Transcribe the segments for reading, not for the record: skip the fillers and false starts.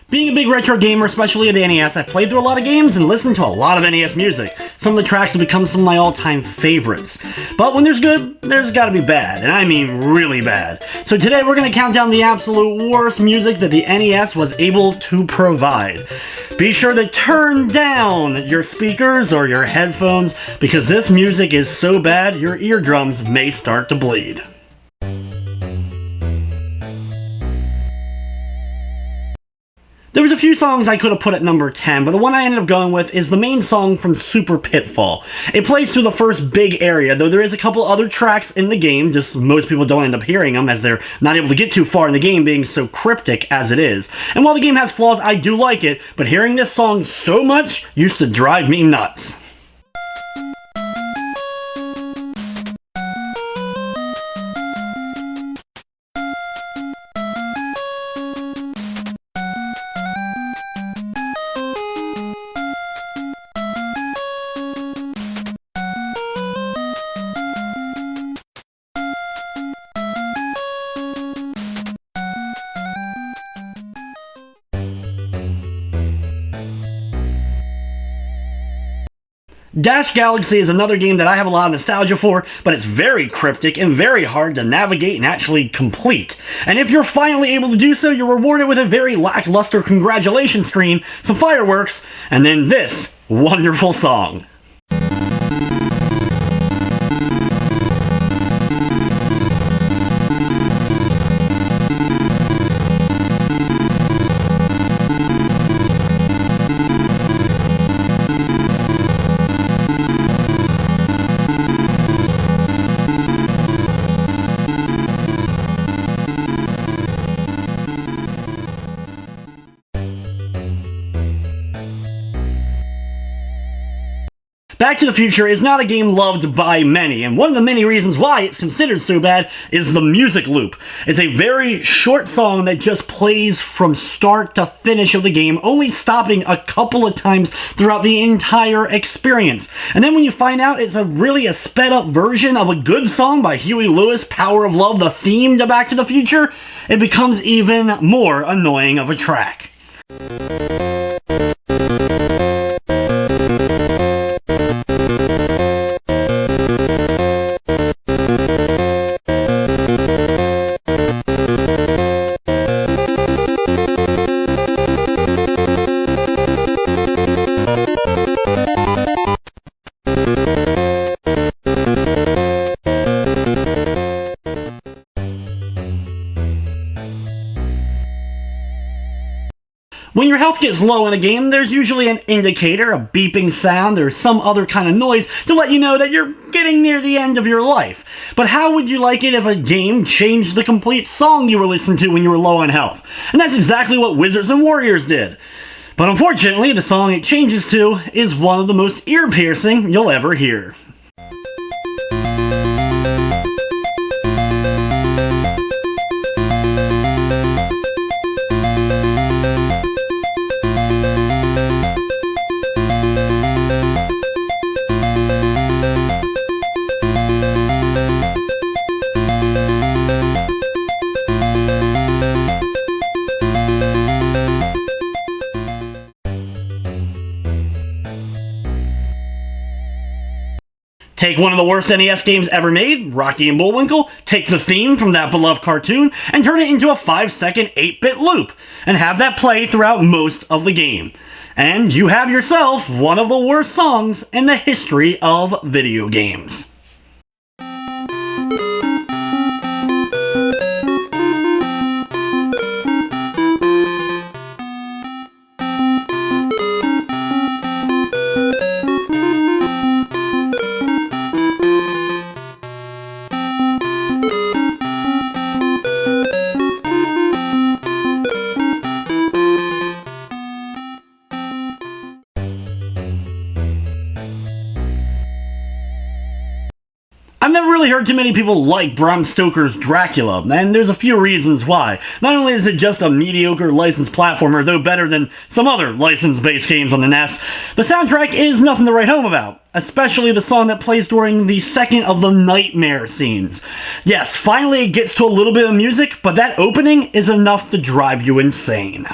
Being a big retro gamer, especially at the NES, I played through a lot of games and listened to a lot of NES music. Some of the tracks have become some of my all-time favorites. But when there's good, there's gotta be bad, and I mean really bad. So today we're gonna count down the absolute worst music that the NES was able to provide. Be sure to turn down your speakers or your headphones, because this music is so bad your eardrums may start to bleed. There was a few songs I could have put at number 10, but the one I ended up going with is the main song from Super Pitfall. It plays through the first big area, though there is a couple other tracks in the game, just most people don't end up hearing them as they're not able to get too far in the game being so cryptic as it is. And while the game has flaws, I do like it, but hearing this song so much used to drive me nuts. Dash Galaxy is another game that I have a lot of nostalgia for, but it's very cryptic and very hard to navigate and actually complete. And if you're finally able to do so, you're rewarded with a very lackluster congratulations screen, some fireworks, and then this wonderful song. Back to the Future is not a game loved by many, and one of the many reasons why it's considered so bad is the music loop. It's a very short song that just plays from start to finish of the game, only stopping a couple of times throughout the entire experience. And then when you find out it's really a sped up version of a good song by Huey Lewis, Power of Love, the theme to Back to the Future, it becomes even more annoying of a track. When your health gets low in a game, there's usually an indicator, a beeping sound, or some other kind of noise to let you know that you're getting near the end of your life. But how would you like it if a game changed the complete song you were listening to when you were low on health? And that's exactly what Wizards and Warriors did. But unfortunately, the song it changes to is one of the most ear-piercing you'll ever hear. Take one of the worst NES games ever made, Rocky and Bullwinkle, take the theme from that beloved cartoon, and turn it into a 5-second 8-bit loop, and have that play throughout most of the game. And you have yourself one of the worst songs in the history of video games. I've never really heard too many people like Bram Stoker's Dracula, and there's a few reasons why. Not only is it just a mediocre licensed platformer, though better than some other license-based games on the NES, the soundtrack is nothing to write home about, especially the song that plays during the second of the nightmare scenes. Yes, finally it gets to a little bit of music, but that opening is enough to drive you insane.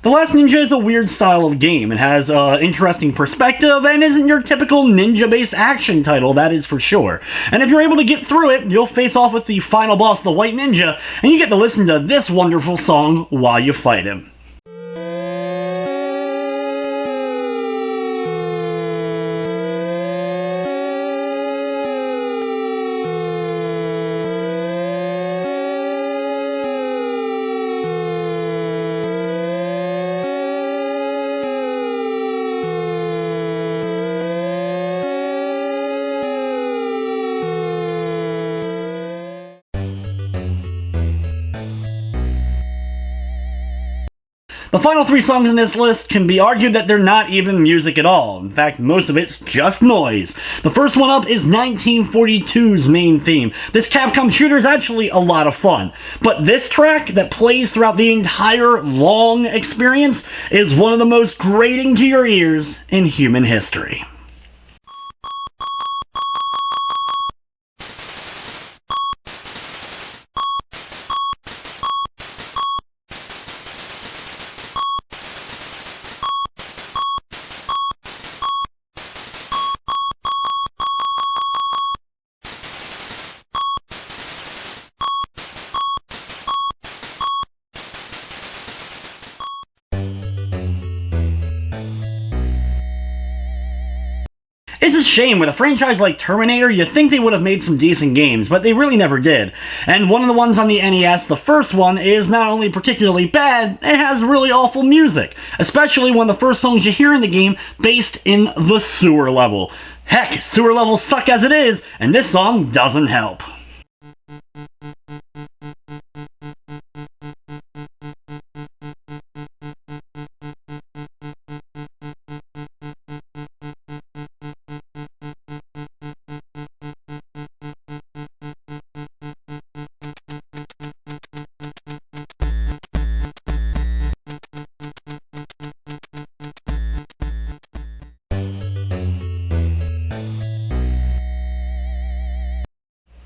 The Last Ninja is a weird style of game. It has an interesting perspective and isn't your typical ninja-based action title, that is for sure. And if you're able to get through it, you'll face off with the final boss, the White Ninja, and you get to listen to this wonderful song while you fight him. The final 3 songs in this list can be argued that they're not even music at all. In fact, most of it's just noise. The first one up is 1942's main theme. This Capcom shooter is actually a lot of fun. But this track that plays throughout the entire long experience is one of the most grating to your ears in human history. It's a shame, with a franchise like Terminator, you'd think they would have made some decent games, but they really never did. And one of the ones on the NES, the first one, is not only particularly bad, it has really awful music. Especially one of the first songs you hear in the game based in the sewer level. Heck, sewer levels suck as it is, and this song doesn't help.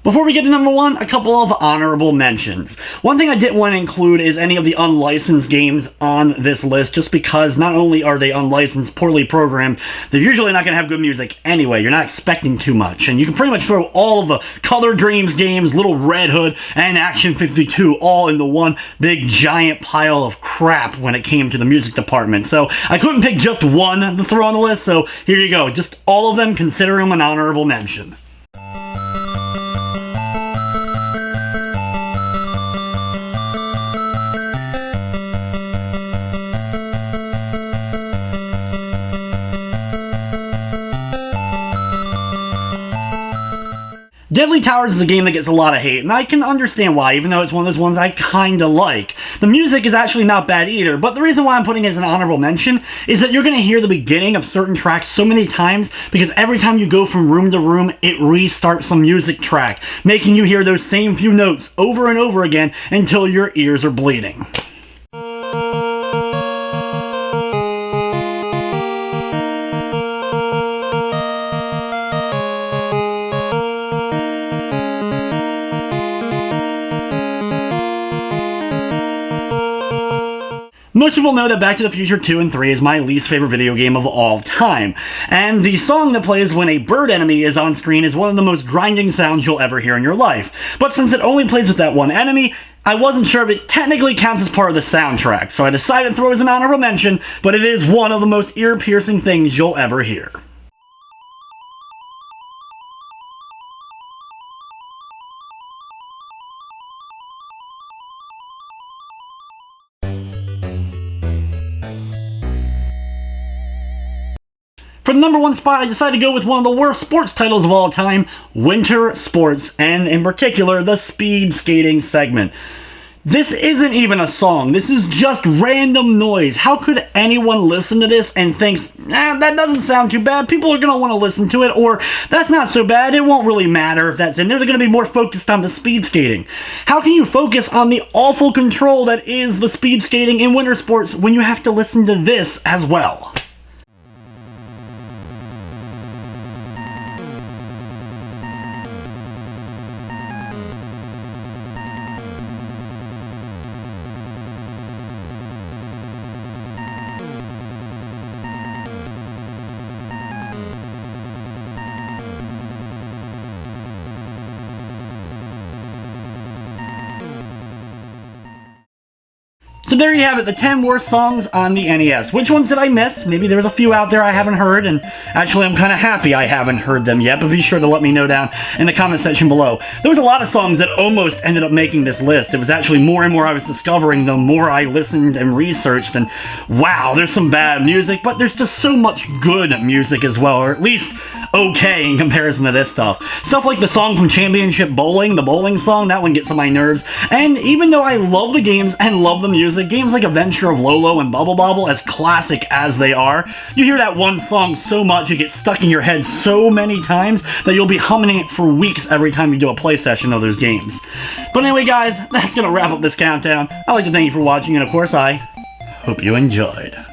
Before we get to number 1, a couple of honorable mentions. One thing I didn't want to include is any of the unlicensed games on this list, just because not only are they unlicensed, poorly programmed, they're usually not going to have good music anyway. You're not expecting too much, and you can pretty much throw all of the Color Dreams games, Little Red Hood, and Action 52 all into one big giant pile of crap when it came to the music department. So I couldn't pick just one to throw on the list, so here you go. Just all of them, consider them an honorable mention. Deadly Towers is a game that gets a lot of hate, and I can understand why, even though it's one of those ones I kinda like. The music is actually not bad either, but the reason why I'm putting it as an honorable mention is that you're going to hear the beginning of certain tracks so many times, because every time you go from room to room, it restarts some music track, making you hear those same few notes over and over again until your ears are bleeding. Most people know that Back to the Future 2 and 3 is my least favorite video game of all time, and the song that plays when a bird enemy is on screen is one of the most grinding sounds you'll ever hear in your life. But since it only plays with that one enemy, I wasn't sure if it technically counts as part of the soundtrack, so I decided to throw it as an honorable mention, but it is one of the most ear-piercing things you'll ever hear. For the number 1 spot, I decided to go with one of the worst sports titles of all time, Winter Sports, and in particular, the speed skating segment. This isn't even a song, this is just random noise. How could anyone listen to this and thinks, that doesn't sound too bad, people are going to want to listen to it, or that's not so bad, it won't really matter if that's in there, they're going to be more focused on the speed skating. How can you focus on the awful control that is the speed skating in Winter Sports when you have to listen to this as well? there you have it, the 10 worst songs on the NES. Which ones did I miss? Maybe there's a few out there I haven't heard, and actually I'm kind of happy I haven't heard them yet, but be sure to let me know down in the comment section below. There was a lot of songs that almost ended up making this list. It was actually more and more I was discovering the more I listened and researched, and wow, there's some bad music, but there's just so much good music as well, or at least okay in comparison to this stuff. Stuff like the song from Championship Bowling, the bowling song, that one gets on my nerves. And even though I love the games and love the music, games like Adventure of Lolo and Bubble Bobble, as classic as they are, you hear that one song so much, it gets stuck in your head so many times that you'll be humming it for weeks every time you do a play session of those games. But anyway guys, that's gonna wrap up this countdown. I'd like to thank you for watching, and of course I hope you enjoyed.